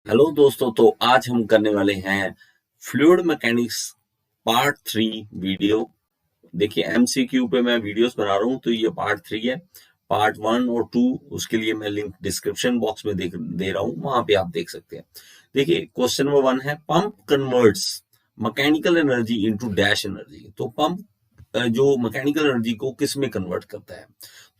Hello दोस्तों, तो आज हम करने वाले हैं फ्लूइड मैकेनिक्स पार्ट 3 वीडियो। देखिए, एमसीक्यू पे मैं वीडियोस बना रहा हूँ, तो ये पार्ट 3 है। पार्ट 1 और 2 उसके लिए मैं लिंक डिस्क्रिप्शन बॉक्स में दे रहा हूँ, वहां पे आप देख सकते हैं। देखिए, क्वेश्चन नंबर 1 है, pump converts mechanical energy into dash energy. तो पंप जो मैकेनिकल एनर्जी को किस में कन्वर्ट करता है,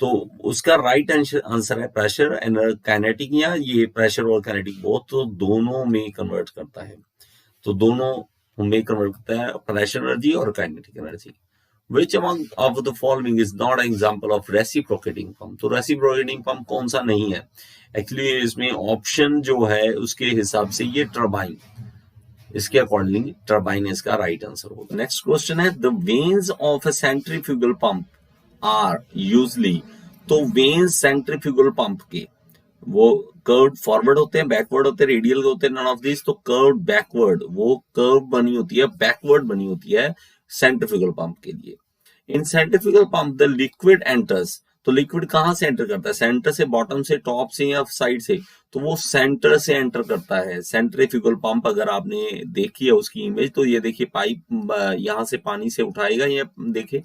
तो उसका राइट आंसर है प्रेशर एंड काइनेटिक, या ये प्रेशर और काइनेटिक बोथ, तो दोनों में कन्वर्ट करता है। तो दोनों में कन्वर्ट करता है, प्रेशर एनर्जी और kinetic energy. Which among of the following is not an example of reciprocating pump? तो रेसिप्रोकेटिंग पंप कौन सा नहीं है? एक्चुअली इसमें ऑप्शन जो है उसके हिसाब से ये टर्बाइन, इसके अकॉर्डिंग टर्बाइन इसका राइट आंसर होगा। नेक्स्ट क्वेश्चन है, the vanes of a centrifugal pump are usually. तो वेन्स सेंट्रीफ्यूगल पंप के वो कर्व फॉरवर्ड होते हैं, बैकवर्ड होते हैं, रेडियल होते हैं, नन ऑफ दिस। तो कर्व बैकवर्ड, वो कर्व बनी होती है, बैकवर्ड बनी होती है सेंट्रीफ्यूगल पंप के लिए। In centrifugal pump the liquid enters. तो लिक्विड कहां से एंटर करता है? सेंटर से, बॉटम से, टॉप से या साइड से? तो वो सेंटर से एंटर करता है। सेंट्रीफ्यूगल पंप अगर आपने देखी है उसकी इमेज, तो ये देखिए पाइप यहां से पानी से उठाएगा, ये देखिए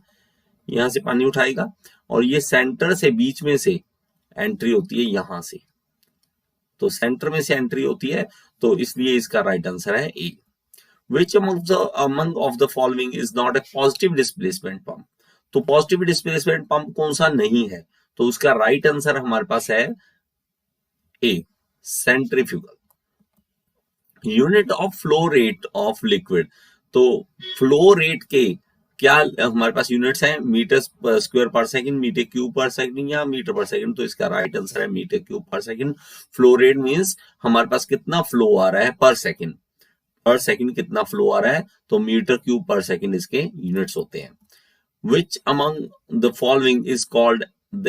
यहां से पानी उठाएगा, और ये सेंटर से, बीच में से एंट्री होती है यहां से। तो सेंटर में से एंट्री होती है, तो इसलिए इसका राइट आंसर है ए। Which among of the following is not a positive displacement pump? तो पॉजिटिव डिस्प्लेसमेंट पंप कौन सा नहीं है? तो उसका राइट आंसर हमारे पास है A, centrifugal. Unit of flow rate of liquid. तो फ्लो रेट के क्या हमारे पास यूनिट्स हैं? मीटर स्क्वायर पर सेकंड, मीटर क्यूब पर सेकंड या मीटर पर सेकंड। तो इसका राइट आंसर है मीटर क्यूब पर सेकंड। फ्लो रेट मींस हमारे पास कितना फ्लो आ रहा है पर सेकंड, पर सेकंड कितना फ्लो आ रहा है, तो मीटर क्यूब पर सेकंड इसके यूनिट्स होते हैं। Which among the following is called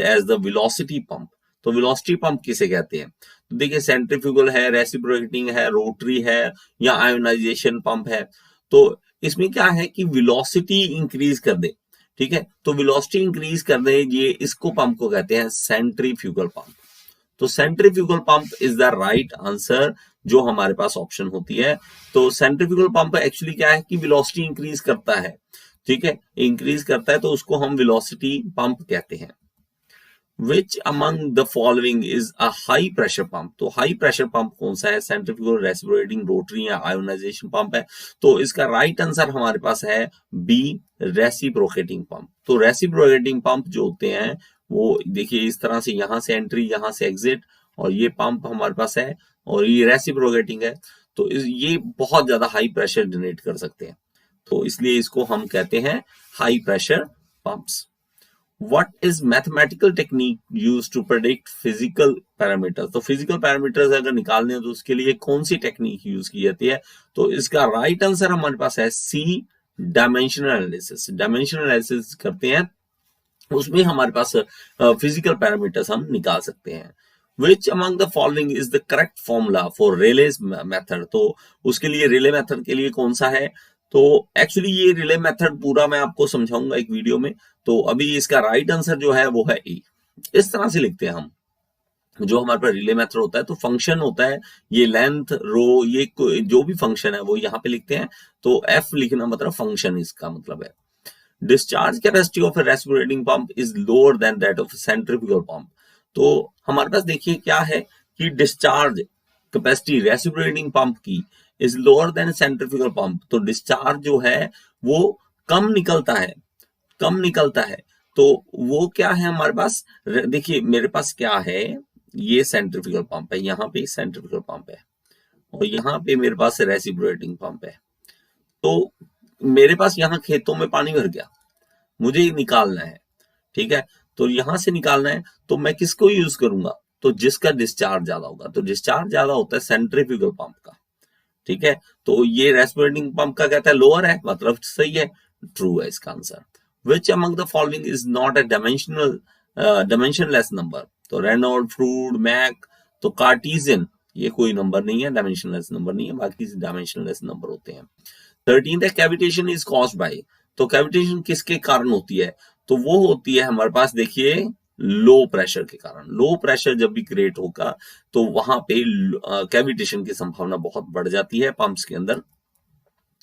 as the velocity pump? तो वेलोसिटी पंप किसे कहते हैं? तो देखिए, सेंट्रीफ्यूगल है, रेसिप्रोकेटिंग है, रोटरी है, या आयोनाइजेशन पंप है। तो इसमें क्या है कि वेलोसिटी इंक्रीज कर दे, ठीक है, तो वेलोसिटी इंक्रीज कर दे, ये इसको पंप को कहते हैं सेंट्रीफ्यूगल पंप। तो centrifugal pump is the right answer, जो हमारे पास ऑप्शन होती है। तो सेंट्रीफ्यूगल पंप एक्चुअली क्या है कि वेलोसिटी इंक्रीज करता है, ठीक है, इंक्रीज करता है, तो उसको हम वेलोसिटी पंप कहते हैं। Which among the following is a high pressure pump? तो हाई प्रेशर पंप कौन सा है? सेंट्रीफ्यूगल, रेसिप्रोकेटिंग, रोटरी या आयोनाइजेशन पंप है। तो इसका राइट आंसर हमारे पास है बी, रेसिप्रोकेटिंग पंप। तो रेसिप्रोकेटिंग पंप जो होते हैं वो देखिए इस तरह से, यहां से एंट्री, यहां से एग्जिट, और ये पंप हमारे पास है, और ये रेसिप्रोकेटिंग है। तो ये बहुत ज्यादा हाई प्रेशर जनरेट कर सकते हैं, तो इसलिए इसको हम कहते हैं high pressure pumps. What is mathematical technique used to predict physical parameters? तो फिजिकल पैरामीटर्स अगर निकालने हैं तो उसके लिए कौन सी टेक्निक यूज की जाती है? तो इसका राइट आंसर हमारे पास है सी, डायमेंशनल एनालिसिस। डायमेंशनल एनालिसिस करते हैं, उसमें हमारे पास फिजिकल पैरामीटर्स हम निकाल सकते हैं। Which among the following is the correct formula for Rayleigh's method? तो उसके लिए रिले मेथड के लिए कौन सा है? तो एक्चुअली ये रिले मेथड पूरा मैं आपको समझाऊंगा एक वीडियो में। तो अभी इसका राइट आंसर जो है वो है ए। इस तरह से लिखते हैं हम, जो हमारे पास रिले मेथड होता है, तो फंक्शन होता है ये लेंथ, रो, ये जो भी फंक्शन है वो यहाँ पे लिखते हैं। तो एफ लिखना मतलब फंक्शन, इसका मतलब है। Discharge capacity of A reciprocating pump is lower than that of centrifugal pump. तो हमारे पास देखिए क्या है कि डिस्चार्ज कैपेसिटी रेसिप्रोकेटिंग पंप की is lower than centrifugal pump. तो डिस्चार्ज जो है वो कम निकलता है, कम निकलता है। तो वो क्या है हमारे पास? देखिए मेरे पास क्या है, ये सेंट्रीफ्यूगल पंप है, यहाँ पे सेंट्रीफ्यूगल पंप है, और यहाँ पे मेरे पास रेसिप्रोकेटिंग पंप है। तो मेरे पास यहाँ खेतों में पानी भर गया, मुझे निकालना है, ठीक है, तो यहां से निकालना है, तो मैं किसको यूज करूंगा? तो जिसका डिस्चार्ज ज्यादा होगा। तो डिस्चार्ज ज्यादा होता है सेंट्रीफ्यूगल पंप का, ठीक है। तो ये रेसिप्रोकेटिंग पंप का कहता है लोअर है, मतलब सही है, ट्रू है इसका answer. Which among the following is not a dimensionless number? तो रेनॉल्ड, फ्रूड, मैक, तो कार्टेशियन ये कोई नंबर नहीं है, डायमेंशनलेस नंबर नहीं है, बाकी डायमेंशनलेस नंबर होते हैं। 13 कैविटेशन इज कॉज्ड बाय। तो कैविटेशन किसके कारण होती है? तो वो होती है हमारे पास, देखिए लो प्रेशर के कारण। लो प्रेशर जब भी क्रिएट होगा तो वहां पे कैविटेशन की संभावना बहुत बढ़ जाती है पंप्स के अंदर।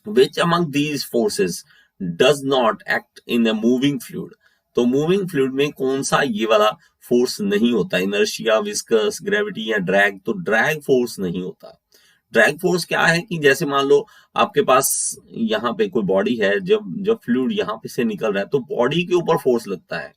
Which among these forces does not act in a moving fluid? तो मूविंग फ्लूइड में कौन सा ये वाला फोर्स नहीं होता, इनर्शिया, विस्कस, ग्रेविटी या ड्रैग? तो ड्रैग फोर्स नहीं होता। ड्रैग फोर्स क्या है कि जैसे मान लो आपके पास यहाँ पे कोई बॉडी है, जब जब फ्लूइड यहाँ पे से निकल रहा है तो बॉडी के ऊपर फोर्स लगता है,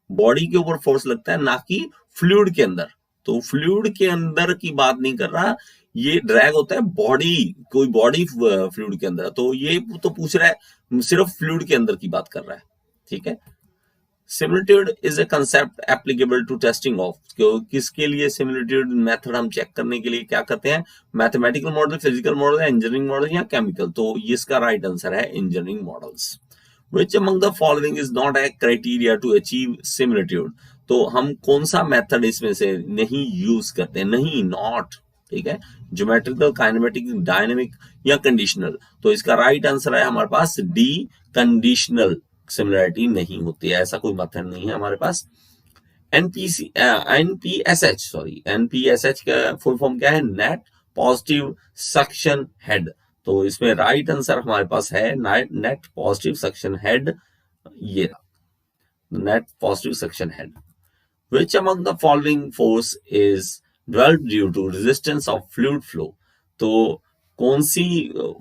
बॉडी के ऊपर फोर्स लगता है, ना कि फ्लूइड के अंदर। तो फ्लूइड के अंदर की बात नहीं कर रहा, ये ड्रैग होता है बॉडी, कोई बॉडी फ्लूइड के अंदर। तो ये तो पूछ रहा है सिर्फ फ्लूइड के अंदर की बात कर रहा है, ठीक है। Similitude is a concept applicable to testing of, किसके लिए सिमिलिट्यूड मेथड हम चेक करने के लिए क्या करते हैं? Mathematical model, physical model, engineering model या केमिकल? तो इसका राइट आंसर है engineering models. Which among the following is not a criteria to achieve similitude? तो हम कौन सा मेथड इसमें से नहीं यूज करते? नहीं, नॉट, ठीक है। ज्योमेट्रिकल, काइनेमेटिक, डायनेमिक या कंडीशनल? तो इसका राइट आंसर है हमारे पास डी, कंडीशनल सिमिलरिटी नहीं होती है, ऐसा कोई मेथड नहीं है हमारे पास। एनपीएसएच का फुल फॉर्म क्या है? Net positive suction head. तो इसमें राइट आंसर हमारे पास है नेट पॉजिटिव सक्शन हेड, ये net positive suction head. Which among the following force is developed due to resistance of fluid flow? तो कौन सी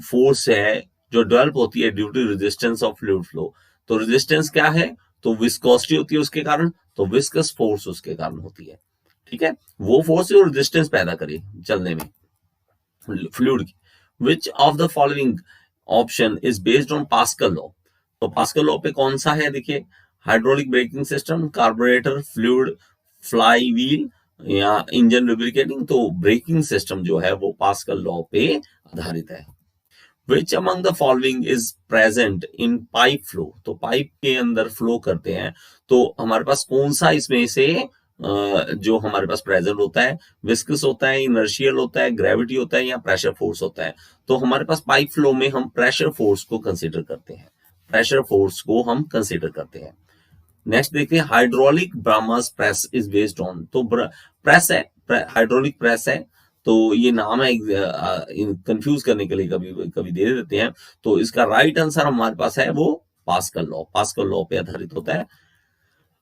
फोर्स है जो डेवलप होती है due to resistance of fluid flow? तो रेजिस्टेंस क्या है? तो विस्कोसिटी होती है उसके कारण, तो विस्कस फोर्स उसके कारण होती है, ठीक है। वो फोर्स जो रेजिस्टेंस पैदा करे चलने में फ्लूइड की। Which of the following option is based on pascal law? तो पास्कल लॉ पे कौन सा है? देखिए, hydraulic braking system, carburettor, fluid, fly wheel या इंजन लुब्रिकेटिंग? तो ब्रेकिंग सिस्टम जो है वो पास्कल लॉ पे आधारित है। Which among the following is present in pipe flow? तो पाइप के अंदर फ्लो करते हैं, तो हमारे पास कौन सा इसमें से जो हमारे पास प्रेजेंट होता है? विस्कस होता है, इनर्शियल होता है, ग्रेविटी होता है या प्रेशर फोर्स होता है? तो हमारे पास पाइप फ्लो में हम प्रेशर फोर्स को कंसीडर करते हैं, प्रेशर फोर्स को हम कंसीडर करते हैं। नेक्स्ट देखिए, hydraulic BrahMos press is based on. तो प्रेस है, हाइड्रोलिक प्रेस है, तो ये नाम है कंफ्यूज करने के लिए कभी कभी दे देते हैं। तो इसका राइट आंसर हमारे पास है वो पास्कल लॉ, पास्कल लॉ पे आधारित होता है।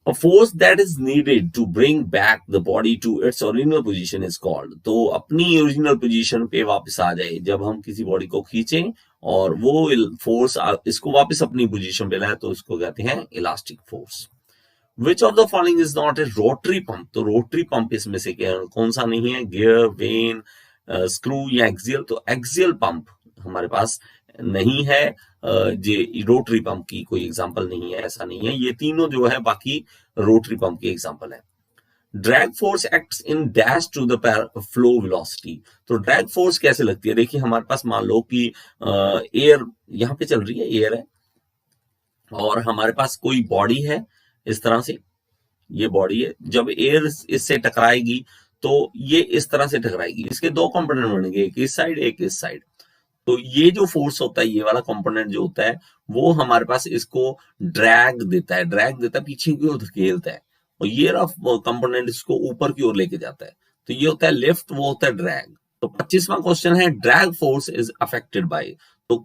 A force that is needed to bring back the body to its original position is called। तो अपनी ओरिजिनल पोजीशन पे वापस आ जाए, जब हम किसी बॉडी को खींचें और वो फोर्स इसको वापस अपनी पोजीशन पे लाए, तो इसको कहते हैं elastic force. Which of the following is not a rotary pump? तो रोटरी पंप इसमें से कौन सा नहीं है? गियर, वेन, स्क्रू या एक्सियल? तो एक्सियल पंप हमारे पास नहीं है, ये रोटरी पंप की कोई एग्जांपल नहीं है, ऐसा नहीं है। ये तीनों जो है बाकी रोटरी पंप की एग्जांपल है। Drag force acts in dash to the flow velocity. तो ड्रैग फोर्स कैसे लगती है? देखिए, हमारे पास मान लो कि एयर यहाँ पे चल रही है, एयर है, और हमारे पास कोई बॉडी है इस तरह से, ये बॉडी है, जब एयर इससे टकराएगी तो ये इस तरह से टकराएगी, इसके दो कंपोनेंट बनेंगे, एक इस साइड एक इस साइड। तो ये जो फोर्स होता है, ये वाला कंपोनेंट जो होता है, वो हमारे पास इसको ड्रैग देता है, पीछे की ओर धकेलता है, और ये कंपोनेंट इसको ऊपर की ओर लेके जाता है। तो ये होता है लिफ्ट, वो होता है ड्रैग। तो 25वां क्वेश्चन है, drag force is affected by. तो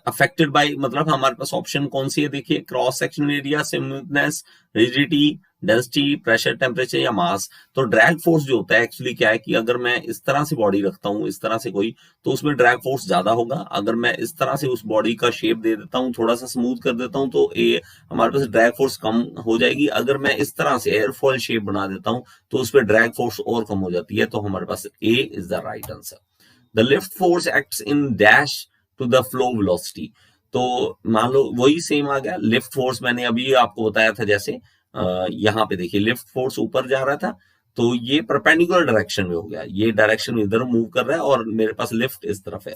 अफेक्टेड बाय मतलब हमारे पास ऑप्शन कौन सी है? देखिए, cross sectional area, smoothness, rigidity, density, pressure, temperature या मास। तो ड्रैग फोर्स जो होता है एक्चुअली क्या है कि अगर मैं इस तरह से बॉडी रखता हूं, इस तरह से कोई, तो उसमें ड्रैग फोर्स ज्यादा होगा। अगर मैं इस तरह से उस बॉडी का शेप दे देता हूं, थोड़ा सा स्मूथ कर देता हूं, तो ये हमारे पास ड्रैग फोर्स कम हो जाएगी। अगर मैं इस तरह से एयरफॉइल शेप बना देता हूं, तो उस पर ड्रैग फोर्स और कम हो जाती है। तो हमारे पास A is the right answer. The lift force acts in dash to the flow velocity. तो मान लो वही सेम आ गया, लिफ्ट फोर्स मैंने अभी आपको बताया था, जैसे यहाँ पे देखिए लिफ्ट फोर्स ऊपर जा रहा था, तो ये परपेंडिकुलर डायरेक्शन में हो गया, ये डायरेक्शन इधर मूव कर रहा है और मेरे पास लिफ्ट इस तरफ है।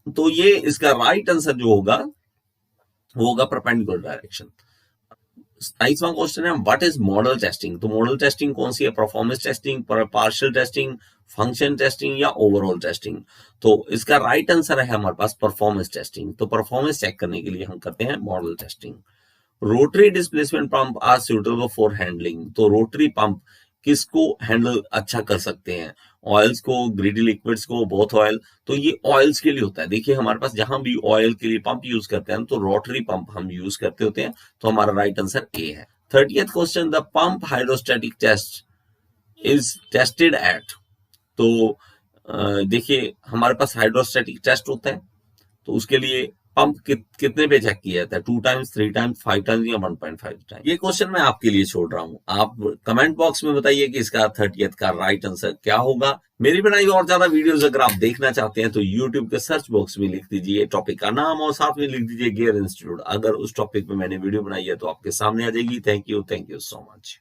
तो ये इसका राइट आंसर जो होगा वो होगा परपेंडिकुलर डायरेक्शन। 27वां क्वेश्चन है, व्हाट इज मॉडल टेस्टिंग? तो मॉडल टेस्टिंग कौन सी है? Performance testing, partial testing, function testing या ओवरऑल टेस्टिंग? तो इसका राइट आंसर है हमारे पास परफॉर्मेंस टेस्टिंग। तो परफॉर्मेंस चेक करने के लिए हम करते हैं model testing. Rotary displacement pump are suitable for handling. तो रोटरी पंप किसको हैंडल अच्छा कर सकते हैं? ऑयल्स को, ग्रीडी लिक्विड्स को, बोथ ऑयल। तो ये ऑयल्स के लिए होता है। देखिए हमारे पास जहां भी ऑयल के लिए पंप यूज करते हैं तो रोटरी पंप हम यूज करते होते हैं। तो हमारा राइट आंसर ए है। 30th question, the pump hydrostatic test is tested at. तो देखिए हमारे पास हाइड्रोस्टैटिक टेस्ट होता है, तो उसके लिए पंप कितने पे चेक किया जाता है? 2 टाइम्स, 3 टाइम्स, 5 टाइम्स या 1.5 टाइम्स? ये क्वेश्चन मैं आपके लिए छोड़ रहा हूं। आप कमेंट बॉक्स में बताइए कि इसका 30th का राइट आंसर क्या होगा। मेरी बनाई और ज्यादा वीडियोस अगर आप देखना चाहते हैं तो यूट्यूब के सर्च बॉक्स में लिख दीजिए टॉपिक का नाम और साथ में लिख दीजिए गियर इंस्टीट्यूट। अगर उस टॉपिक में मैंने वीडियो बनाई है तो आपके सामने आ जाएगी। Thank you so much.